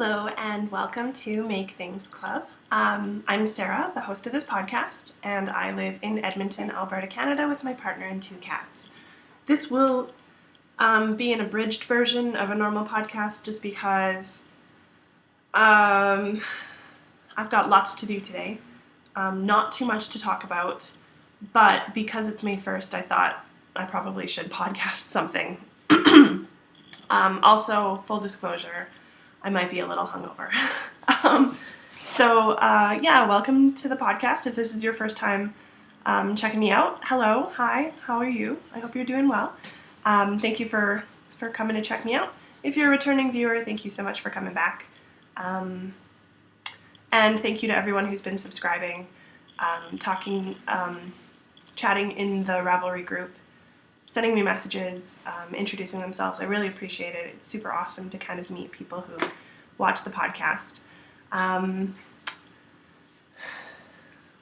Hello and welcome to Make Things Club. I'm Sarah, the host of this podcast, and I live in Edmonton, Alberta, Canada with my partner and 2 cats. This will be an abridged version of a normal podcast just because I've got lots to do today. Not too much to talk about, but because it's May 1st, I thought I probably should podcast something. Also, full disclosure, I might be a little hungover. Welcome to the podcast. If this is your first time checking me out, hello, hi, how are you? I hope you're doing well. Thank you for coming to check me out. If you're a returning viewer, thank you so much for coming back. And thank you to everyone who's been subscribing, chatting in the Ravelry group, sending me messages, introducing themselves. I really appreciate it. It's super awesome to kind of meet people who watch the podcast.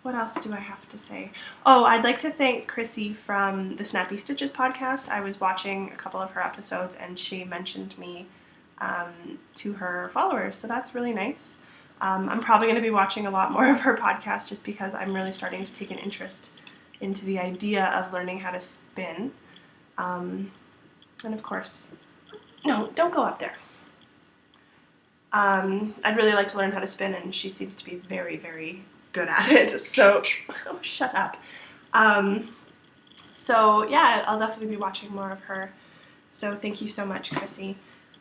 What else do I have to say? Oh, I'd like to thank Chrissy from the Snappy Stitches podcast. I was watching a couple of her episodes and she mentioned me to her followers, so that's really nice. I'm probably going to be watching a lot more of her podcast just because I'm really starting to take an interest into the idea of learning how to spin. And of course, no, don't go up there. I'd really like to learn how to spin, and she seems to be very, very good at it. So, shut up. I'll definitely be watching more of her. So thank you so much, Chrissy.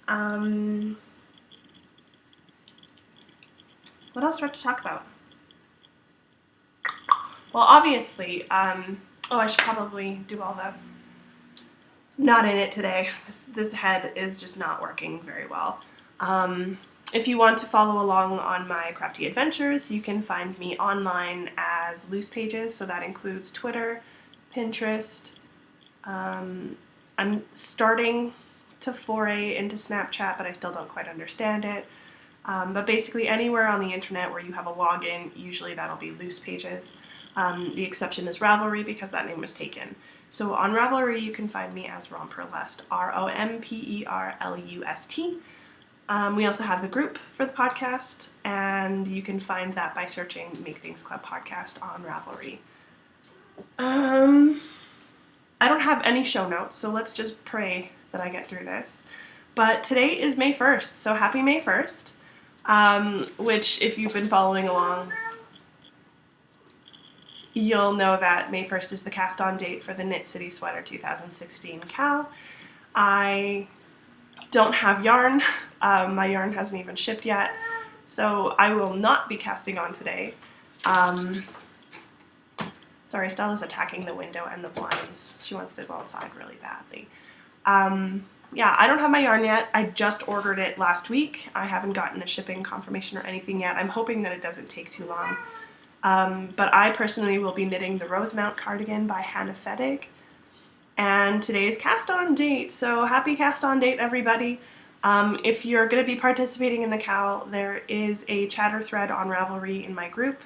What else do I have to talk about? Well, obviously, I should probably do all the... Not in it today. This head is just not working very well. If you want to follow along on my crafty adventures, you can find me online as Loose Pages, so that includes Twitter, Pinterest. I'm starting to foray into Snapchat, but I still don't quite understand it. But basically anywhere on the internet where you have a login, usually that'll be Loose Pages. The exception is Ravelry because that name was taken. So on Ravelry, you can find me as Romperlust, Romperlust. We also have the group for the podcast, and you can find that by searching Make Things Club Podcast on Ravelry. I don't have any show notes, so let's just pray that I get through this. But today is May 1st, so happy May 1st, which if you've been following along, you'll know that May 1st is the cast-on date for the Knit City Sweater 2016 Cal. I don't have yarn. My yarn hasn't even shipped yet, so I will not be casting on today. Sorry, Stella's attacking the window and the blinds. She wants to go outside really badly. I don't have my yarn yet. I just ordered it last week. I haven't gotten a shipping confirmation or anything yet. I'm hoping that it doesn't take too long. But I personally will be knitting the Rosemount cardigan by Hannah Fedig. And today is cast on date, so happy cast on date, everybody. If you're going to be participating in the CAL, there is a chatter thread on Ravelry in my group.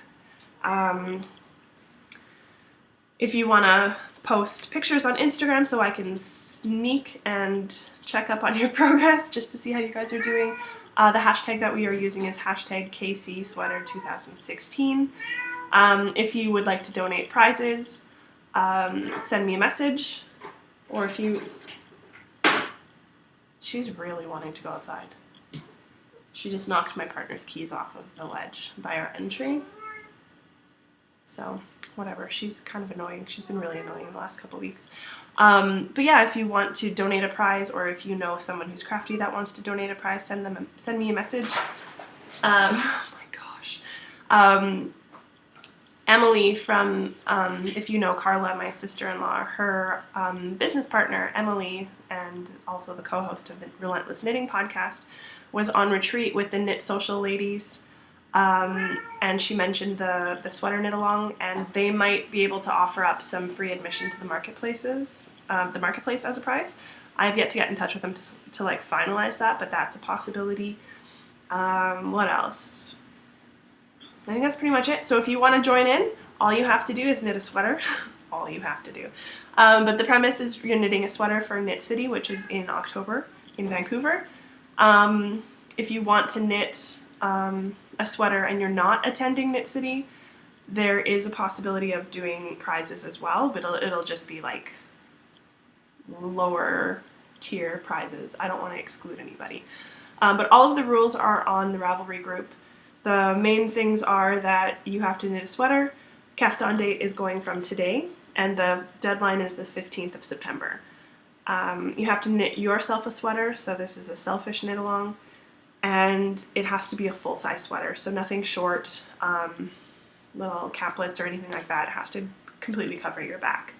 If you want to post pictures on Instagram so I can sneak and check up on your progress just to see how you guys are doing, the hashtag that we are using is hashtag KCSweater2016. If you would like to donate prizes, send me a message, or if you... She's really wanting to go outside. She just knocked my partner's keys off of the ledge by our entry. So, whatever. She's kind of annoying. She's been really annoying in the last couple weeks. If you want to donate a prize, or if you know someone who's crafty that wants to donate a prize, send me a message. Oh my gosh. Emily from, if you know Carla, my sister-in-law, her business partner, Emily, and also the co-host of the Relentless Knitting podcast, was on retreat with the Knit Social ladies, and she mentioned the sweater knit along, and they might be able to offer up some free admission to the marketplace as a prize. I have yet to get in touch with them to finalize that, but that's a possibility. What else? I think that's pretty much it. So if you want to join in, all you have to do is knit a sweater. All you have to do. But the premise is you're knitting a sweater for Knit City, which is in October in Vancouver. if you want to knit a sweater and you're not attending Knit City, there is a possibility of doing prizes as well, but it'll just be like lower tier prizes. I don't want to exclude anybody. But all of the rules are on the Ravelry group. The main things are that you have to knit a sweater. Cast on date is going from today, and the deadline is the 15th of September. You have to knit yourself a sweater, so this is a selfish knit along, and it has to be a full-size sweater, so nothing short, little caplets or anything like that. It has to completely cover your back.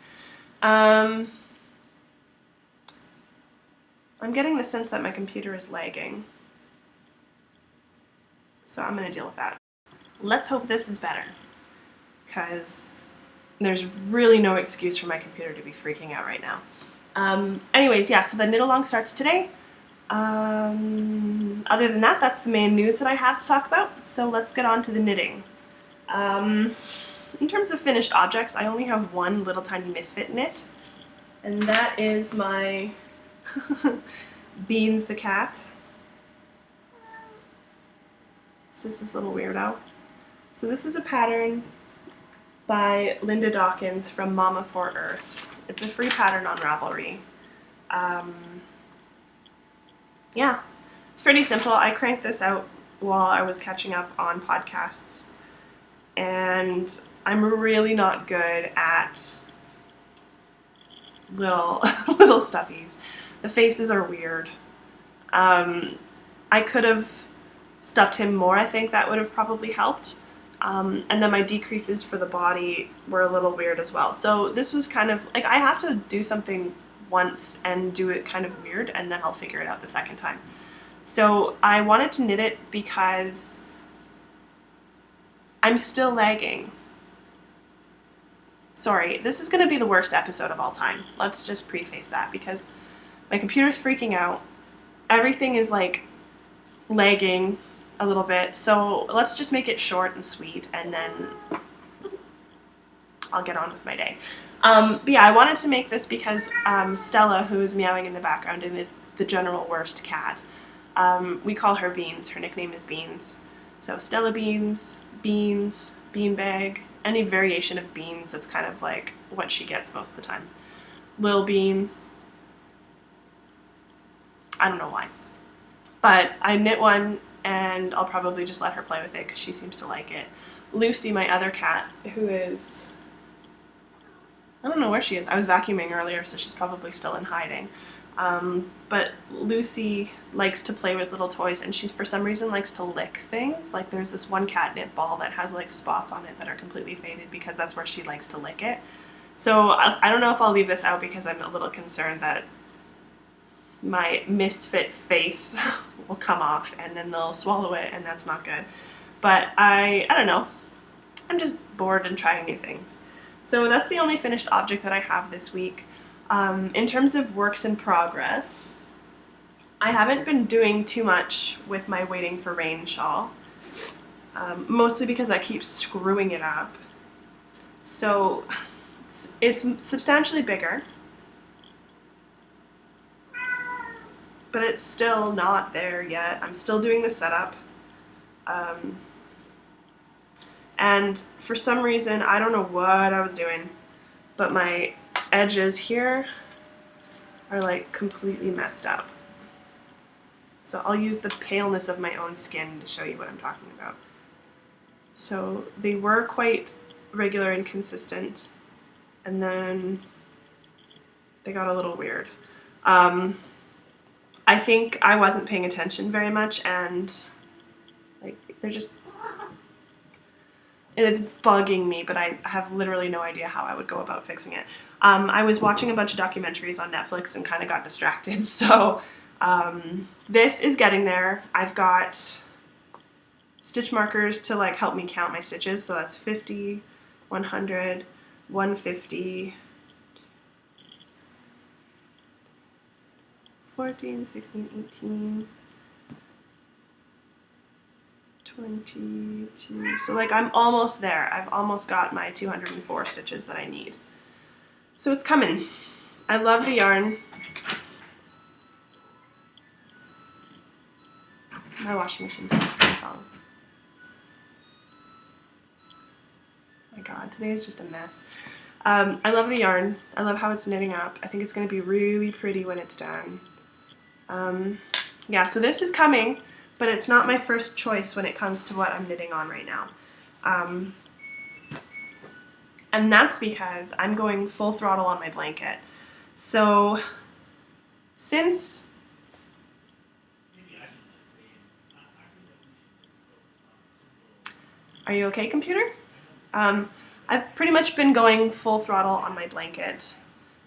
I'm getting the sense that my computer is lagging, so I'm going to deal with that. Let's hope this is better, because there's really no excuse for my computer to be freaking out right now. Anyways, yeah, so the knit along starts today. Other than that, that's the main news that I have to talk about, so let's get on to the knitting. In terms of finished objects, I only have one little tiny misfit knit, and that is my Beans the cat. It's just this little weirdo. So this is a pattern by Linda Dawkins from Mama for Earth. It's a free pattern on Ravelry. Yeah, it's pretty simple. I cranked this out while I was catching up on podcasts, and I'm really not good at little stuffies. The faces are weird. I could have stuffed him more. I think that would have probably helped. And then my decreases for the body were a little weird as well. So this was kind of like, I have to do something once and do it kind of weird, and then I'll figure it out the second time. So I wanted to knit it because I'm still lagging. Sorry, this is going to be the worst episode of all time. Let's just preface that, because my computer's freaking out. Everything is like lagging a little bit, so let's just make it short and sweet, and then I'll get on with my day. But yeah, I wanted to make this because Stella, who is meowing in the background and is the general worst cat, we call her Beans. Her nickname is Beans. So Stella Beans, Beans, Beanbag, any variation of Beans, that's kind of like what she gets most of the time. Lil Bean. I don't know why. But I knit one, and I'll probably just let her play with it because she seems to like it. Lucy, my other cat, who is, I don't know where she is. I was vacuuming earlier, so she's probably still in hiding. But Lucy likes to play with little toys, and she, for some reason, likes to lick things. Like there's this one catnip ball that has like spots on it that are completely faded because that's where she likes to lick it. So I don't know if I'll leave this out because I'm a little concerned that my misfit face will come off and then they'll swallow it, and that's not good. But I don't know. I'm just bored and trying new things. So that's the only finished object that I have this week. In terms of works in progress, I haven't been doing too much with my Waiting for Rain shawl, mostly because I keep screwing it up. So it's substantially bigger, but it's still not there yet. I'm still doing the setup. And for some reason, I don't know what I was doing, but my edges here are like completely messed up. So I'll use the paleness of my own skin to show you what I'm talking about. So they were quite regular and consistent, and then they got a little weird. I think I wasn't paying attention very much, and like they're just, and it's bugging me, but I have literally no idea how I would go about fixing it. I was watching a bunch of documentaries on Netflix and kind of got distracted, so this is getting there. I've got stitch markers to like help me count my stitches, so that's 50, 100, 150, 14, 16, 18, 22. So like I'm almost there. I've almost got my 204 stitches that I need. So it's coming. I love the yarn. My washing machine's gonna sing a song. Oh my god, today is just a mess. I love the yarn. I love how it's knitting up. I think it's going to be really pretty when it's done. Yeah, so this is coming, but it's not my first choice when it comes to what I'm knitting on right now. And that's because I'm going full throttle on my blanket. So since... Are you okay, computer? I've pretty much been going full throttle on my blanket.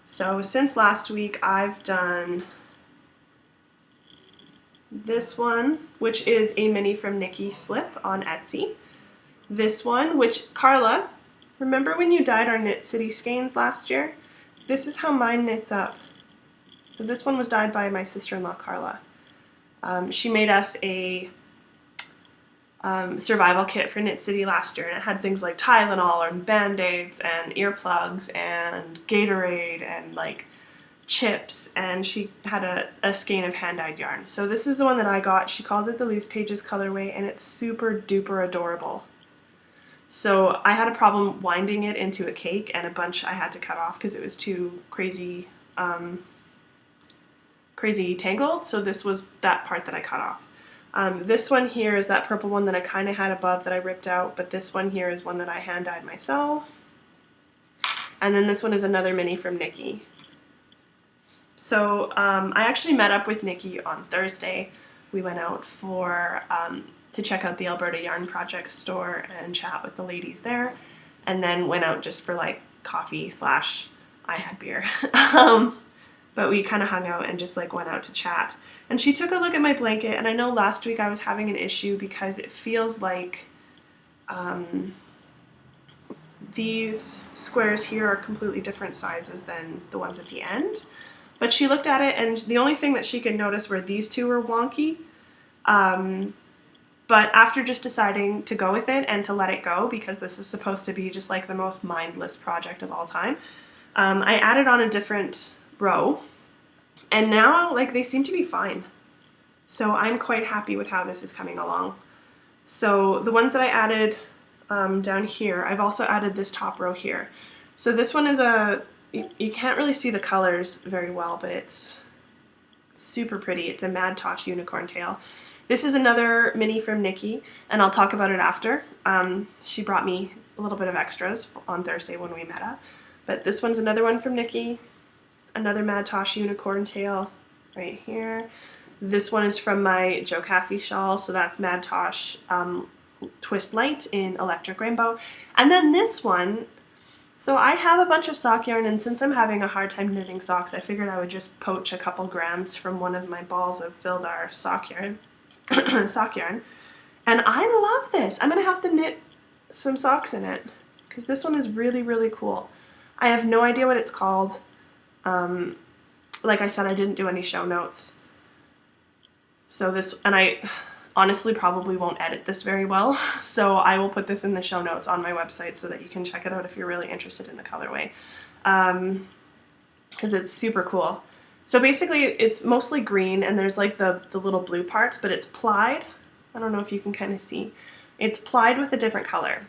So since last week, I've done this one, which is a mini from Nikki slip on Etsy. This one, which Carla, remember when you dyed our Knit City skeins last year? This is how mine knits up. So this one was dyed by my sister-in-law, Carla. She made us a survival kit for Knit City last year, and it had things like Tylenol and Band-Aids and earplugs and Gatorade and like chips, and she had a skein of hand-dyed yarn. So this is the one that I got. She called it the Loose Pages colorway, and it's super duper adorable. So I had a problem winding it into a cake, and a bunch I had to cut off because it was too crazy tangled. So this was that part that I cut off. This one here is that purple one that I kind of had above that I ripped out, but this one here is one that I hand-dyed myself. And then this one is another mini from Nikki. So I actually met up with Nikki on Thursday. We went out to check out the Alberta Yarn Project store and chat with the ladies there, and then went out just for like coffee / I had beer. But we kind of hung out and just like went out to chat. And she took a look at my blanket, and I know last week I was having an issue because it feels like these squares here are completely different sizes than the ones at the end. But she looked at it, and the only thing that she could notice were these two were wonky. But after just deciding to go with it and to let it go, because this is supposed to be just like the most mindless project of all time, I added on a different row, and now like they seem to be fine. So I'm quite happy with how this is coming along. So the ones that I added down here, I've also added this top row here. So this one is you can't really see the colors very well, but it's super pretty. It's a Mad Tosh unicorn tail. This is another mini from Nikki, and I'll talk about it after. She brought me a little bit of extras on Thursday when we met up. But this one's another one from Nikki. Another Mad Tosh unicorn tail right here. This one is from my Joe Cassie shawl, so that's Mad Tosh Twist Light in Electric Rainbow. And then this one, so I have a bunch of sock yarn, and since I'm having a hard time knitting socks, I figured I would just poach a couple grams from one of my balls of Fildar sock yarn. And I love this. I'm going to have to knit some socks in it because this one is really, really cool. I have no idea what it's called. Like I said, I didn't do any show notes. So this, and I honestly probably won't edit this very well, so I will put this in the show notes on my website so that you can check it out if you're really interested in the colorway, because it's super cool. So basically it's mostly green, and there's like the little blue parts, but it's plied. I don't know if you can kind of see. It's plied with a different color.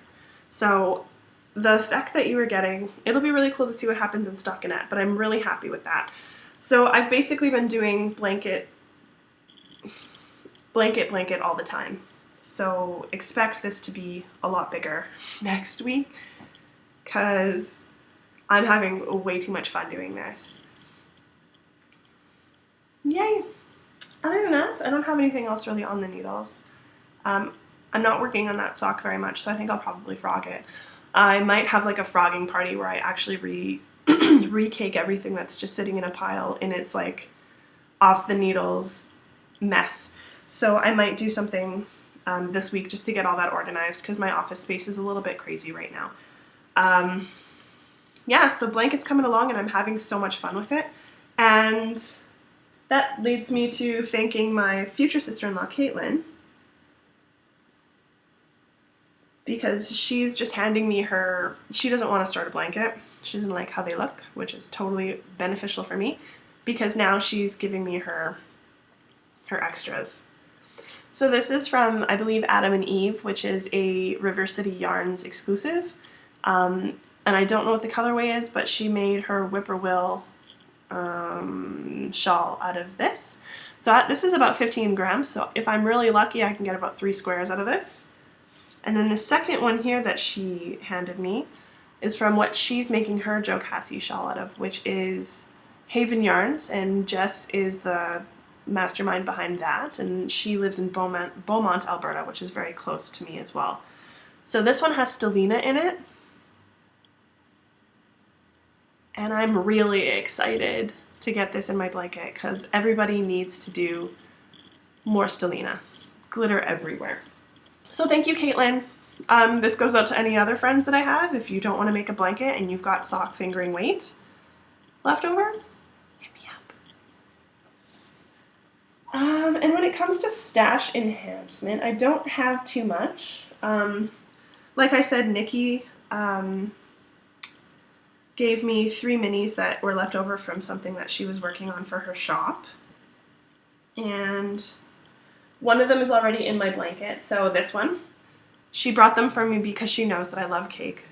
So the effect that you were getting, it'll be really cool to see what happens in stockinette, but I'm really happy with that. So I've basically been doing blanket all the time. So expect this to be a lot bigger next week because I'm having way too much fun doing this. Yay! Other than that, I don't have anything else really on the needles. I'm not working on that sock very much, so I think I'll probably frog it. I might have like a frogging party where I actually recake everything that's just sitting in a pile in its like off the needles mess. So I might do something this week just to get all that organized because my office space is a little bit crazy right now. Yeah, so blanket's coming along and I'm having so much fun with it. And that leads me to thanking my future sister-in-law, Caitlin, because she's just handing me she doesn't want to start a blanket. She doesn't like how they look, which is totally beneficial for me because now she's giving me her extras. So this is from, I believe, Adam and Eve, which is a River City Yarns exclusive. And I don't know what the colorway is, but she made her whippoorwill shawl out of this. So this is about 15 grams, so if I'm really lucky, I can get about 3 squares out of this. And then the second one here that she handed me is from what she's making her Joe Cassie shawl out of, which is Haven Yarns, and Jess is the mastermind behind that, and she lives in Beaumont, Alberta, which is very close to me as well. So this one has stellina in it, and I'm really excited to get this in my blanket because everybody needs to do more stellina. Glitter everywhere. So thank you, Caitlin. This goes out to any other friends that I have. If you don't want to make a blanket and you've got sock fingering weight left over, hit me up. And when it comes to stash enhancement, I don't have too much. Like I said, Nikki gave me 3 minis that were left over from something that she was working on for her shop. And one of them is already in my blanket, so this one. She brought them for me because she knows that I love cake.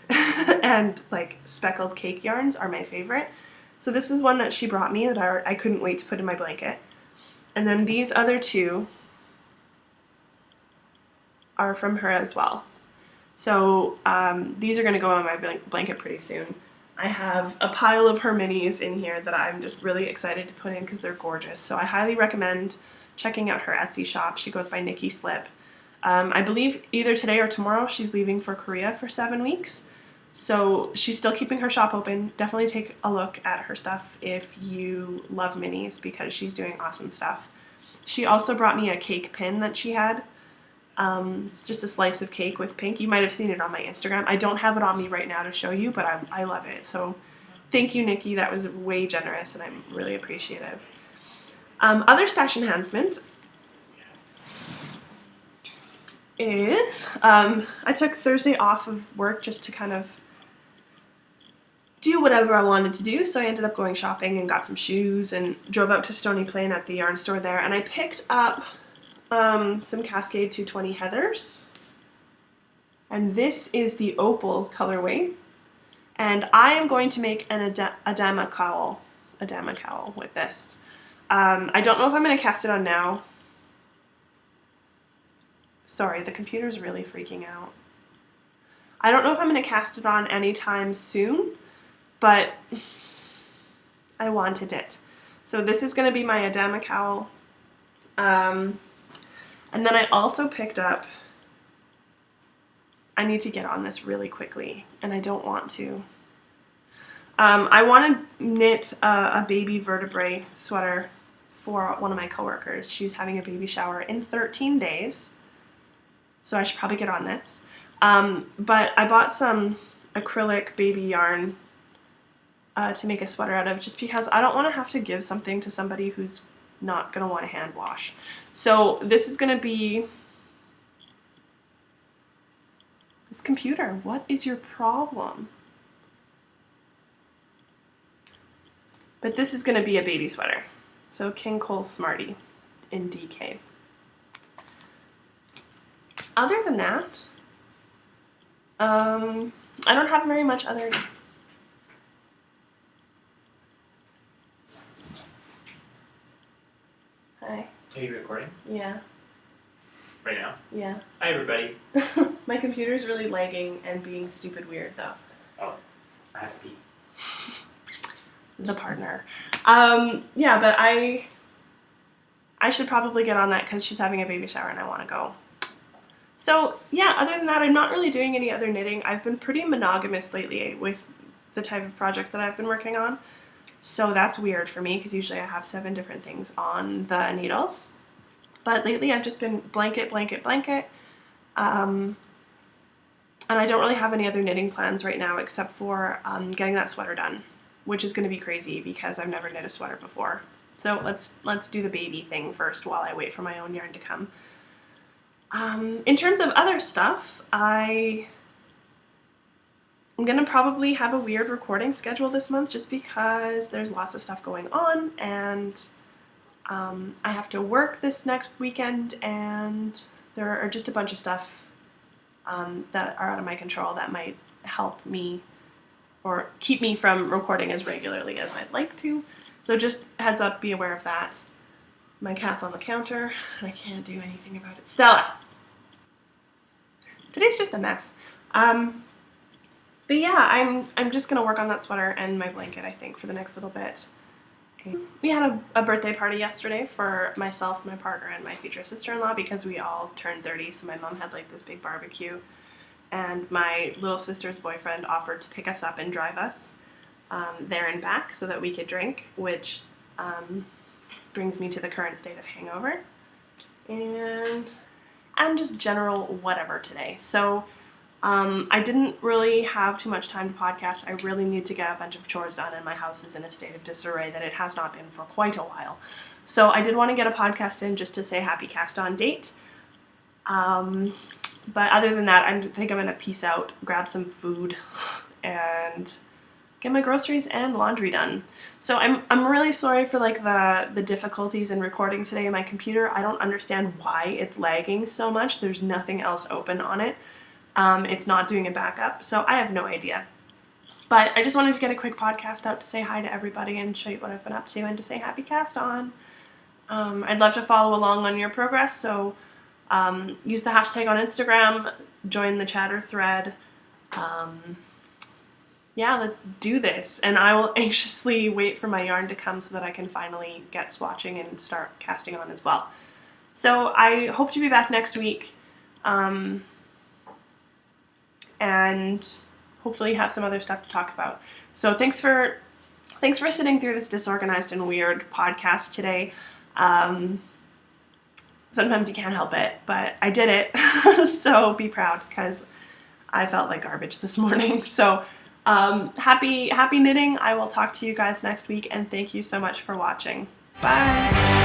And like speckled cake yarns are my favorite. So this is one that she brought me that I couldn't wait to put in my blanket. And then these other 2 are from her as well. So these are going to go on my blanket pretty soon. I have a pile of her minis in here that I'm just really excited to put in because they're gorgeous. So I highly recommend checking out her Etsy shop. She goes by Nikki Slip. I believe either today or tomorrow she's leaving for Korea for 7 weeks. So she's still keeping her shop open. Definitely take a look at her stuff if you love minis because she's doing awesome stuff. She also brought me a cake pin that she had. It's just a slice of cake with pink. You might have seen it on my Instagram. I don't have it on me right now to show you, but I love it. So thank you, Nikki. That was way generous and I'm really appreciative. Other stash enhancement is I took Thursday off of work just to kind of do whatever I wanted to do. So I ended up going shopping and got some shoes and drove out to Stony Plain at the yarn store there. And I picked up some Cascade 220 Heathers. And this is the opal colorway. And I am going to make an Adama cowl with this. I don't know if I'm going to cast it on now. Sorry, the computer's really freaking out. I don't know if I'm going to cast it on anytime soon, but I wanted it. So this is going to be my Adama cowl. And then I also picked up, I need to get on this really quickly, and I don't want to. I want to knit a baby vertebrae sweater for one of my coworkers. She's having a baby shower in 13 days, so I should probably get on this. But I bought some acrylic baby yarn to make a sweater out of, just because I don't want to have to give something to somebody who's not going to want to hand wash. So this is going to be, this computer, what is your problem? But this is going to be a baby sweater. So King Cole Smarty in DK. Other than that, I don't have very much other. Hi. Are you recording? Yeah. Right now? Yeah. Hi, everybody. My computer's really lagging and being stupid weird, though. Oh, I have to pee. The partner. Yeah, but I should probably get on that because she's having a baby shower and I want to go. So, yeah, other than that, I'm not really doing any other knitting. I've been pretty monogamous lately with the type of projects that I've been working on. So that's weird for me because usually I have 7 different things on the needles. But lately I've just been blanket, blanket, blanket. And I don't really have any other knitting plans right now except for getting that sweater done, which is going to be crazy because I've never knit a sweater before. So let's do the baby thing first while I wait for my own yarn to come. In terms of other stuff, I'm going to probably have a weird recording schedule this month just because there's lots of stuff going on and I have to work this next weekend, and there are just a bunch of stuff that are out of my control that might help me or keep me from recording as regularly as I'd like to. So just heads up, be aware of that. My cat's on the counter, and I can't do anything about it. Stella! Today's just a mess. But yeah, I'm just gonna work on that sweater and my blanket, I think, for the next little bit. We had a birthday party yesterday for myself, my partner, and my future sister-in-law because we all turned 30, so my mom had like this big barbecue. And my little sister's boyfriend offered to pick us up and drive us there and back so that we could drink, which brings me to the current state of hangover. And just general whatever today. So I didn't really have too much time to podcast. I really need to get a bunch of chores done, and my house is in a state of disarray that it has not been for quite a while. So I did want to get a podcast in just to say happy cast on date. But other than that, I think I'm going to peace out, grab some food, and get my groceries and laundry done. So I'm really sorry for like the difficulties in recording today. My computer, I don't understand why it's lagging so much. There's nothing else open on it. It's not doing a backup, so I have no idea. But I just wanted to get a quick podcast out to say hi to everybody and show you what I've been up to and to say happy cast on. I'd love to follow along on your progress, so use the hashtag on Instagram, join the chatter thread. Yeah, let's do this. And I will anxiously wait for my yarn to come so that I can finally get swatching and start casting on as well. So I hope to be back next week. And hopefully have some other stuff to talk about. So thanks for sitting through this disorganized and weird podcast today. Sometimes you can't help it, but I did it. So be proud, because I felt like garbage this morning. So happy knitting. I will talk to you guys next week, and thank you so much for watching. Bye.